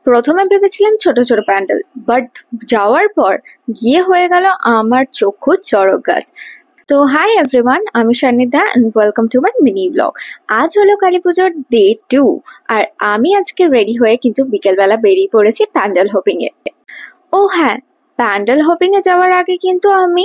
প্রথমে ভেবেছিলাম ছোট ছোট প্যান্ডেল, বাট যাওয়ার পর গিয়ে হয়ে গেল আমার চক্ষু চড়ক গাছ। তো হাই এভরিওয়ান, আমি Sannidhya and welcome to my mini blog. আজ হলো কালী পুজোর ডে 2, আর আমি আজকে রেডি হয়ে কিন্তু বিকেলবেলা বেরিয়ে পড়েছি প্যান্ডেল হপিং এ। ও হ্যাঁ, প্যান্ডেল হপিং এ যাওয়ার আগে কিন্তু আমি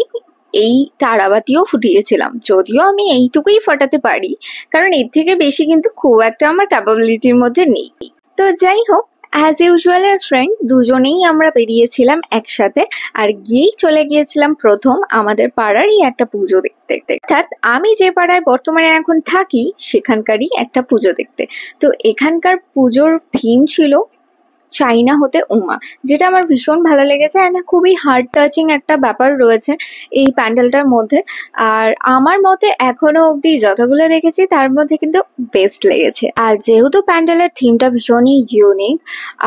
এই তারাবাতিও ফুটিয়েছিলাম, যদিও আমি এইটুকুই ফাটাতে পারি, কারণ এর থেকে বেশি কিন্তু খুব একটা আমার ক্যাপাবিলিটির মধ্যে নেই। তো যাই হোক, অ্যাজ ইউজুয়াল এর ফ্রেন্ড দুজনেই আমরা বেরিয়েছিলাম একসাথে, আর গিয়েই চলে গিয়েছিলাম প্রথম আমাদের পাড়ারই একটা পুজো দেখতে। অর্থাৎ আমি যে পাড়ায় বর্তমানে এখন থাকি সেখানকারই একটা পুজো দেখতে। তো এখানকার পুজোর থিম ছিল চাইনা হতে উমা, যেটা আমার ভীষণ ভালো লেগেছে। অ্যান্ড খুবই হার্ট টাচিং একটা ব্যাপার রয়েছে এই প্যান্ডেলটার মধ্যে। আর আমার মতে এখনো অবধি যতগুলো দেখেছি তার মধ্যে কিন্তু বেস্ট লেগেছে। আর যেহেতু প্যান্ডেলের থিমটা ভীষণই ইউনিক,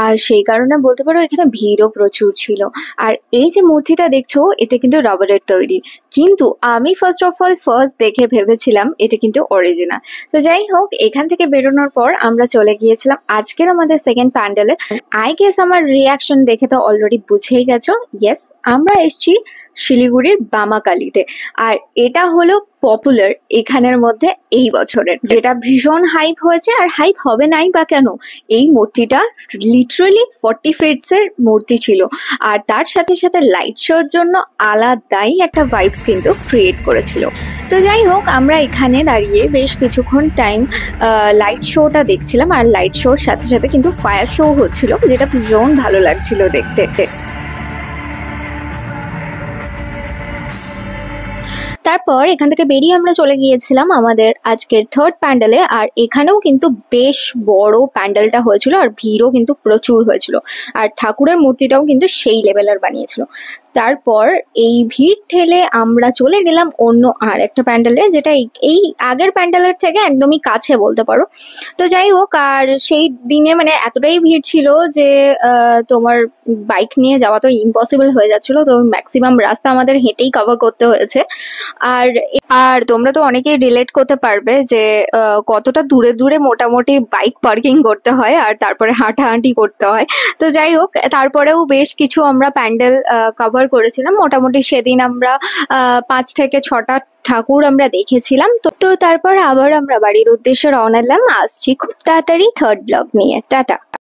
আর সেই কারণে বলতে পারো এখানে ভিড়ও প্রচুর ছিল। আর এই যে মূর্তিটা দেখছো, এটা কিন্তু রাবারের তৈরি, কিন্তু আমি ফার্স্ট দেখে ভেবেছিলাম এটা কিন্তু অরিজিনাল। তো যাই হোক, এখান থেকে বেরোনোর পর আমরা চলে গিয়েছিলাম আজকের আমাদের সেকেন্ড প্যান্ডেলে। আই গেস আমার রিয়াকশন দেখে তো অলরেডি বুঝেই গেছো, ইয়েস আমরা এসছি শিলিগুড়ির বামাকালিতে। আর এটা হলো পপুলার এখানের মধ্যে এই বছরের, যেটা ভীষণ হাইপ হয়েছে। আর হাইপ হবে নাই বা কেন, এই মূর্তিটা লিটারালি 40 ফিটস এর মূর্তি ছিল, আর তার সাথে সাথে লাইট শোর জন্য আলাদাই একটা ভাইবস কিন্তু ক্রিয়েট করেছিল। তো যাই হোক, আমরা এখানে দাঁড়িয়ে বেশ কিছুক্ষণ টাইম লাইট শোটা দেখছিলাম, আর লাইট শোর সাথে সাথে কিন্তু ফায়ার শো হচ্ছিল, যেটা ভীষণ ভালো লাগছিল দেখতে। তারপর এখান থেকে বেরিয়ে আমরা চলে গিয়েছিলাম আমাদের আজকের থার্ড প্যান্ডেলে। আর এখানেও কিন্তু বেশ বড় প্যান্ডেলটা হয়েছিল, আর ভিড়ও কিন্তু প্রচুর হয়েছিল, আর ঠাকুরের মূর্তিটাও কিন্তু সেই লেভেলের বানিয়েছিল। তারপর এই ভিড় ঠেলে আমরা চলে গেলাম অন্য আর একটা প্যান্ডেলে, যেটা এই আগের প্যান্ডেলের থেকে একদমই কাছে বলতে পারো। তো যাই হোক, আর সেই দিনে মানে এতটাই ভিড় ছিল যে তোমার বাইক নিয়ে যাওয়া তো ইম্পসিবল হয়ে যাচ্ছিল, তো ম্যাক্সিমাম রাস্তা আমাদের হেঁটেই কভার করতে হয়েছে। আর আর তোমরা তো অনেকেই রিলেট করতে পারবে যে কতটা দূরে দূরে মোটামুটি বাইক পার্কিং করতে হয়, আর তারপরে হাঁটাহাঁটি করতে হয়। তো যাই হোক, তারপরেও বেশ কিছু আমরা প্যান্ডেল কভার করেছিলাম। মোটামুটি সেদিন আমরা 5 থেকে 6টা ঠাকুর আমরা দেখেছিলাম। তো তারপর আবার আমরা বাড়ির উদ্দেশ্যে রওনা দিলাম। আসছি খুব তাড়াতাড়ি থার্ড ব্লগ নিয়ে। টাটা।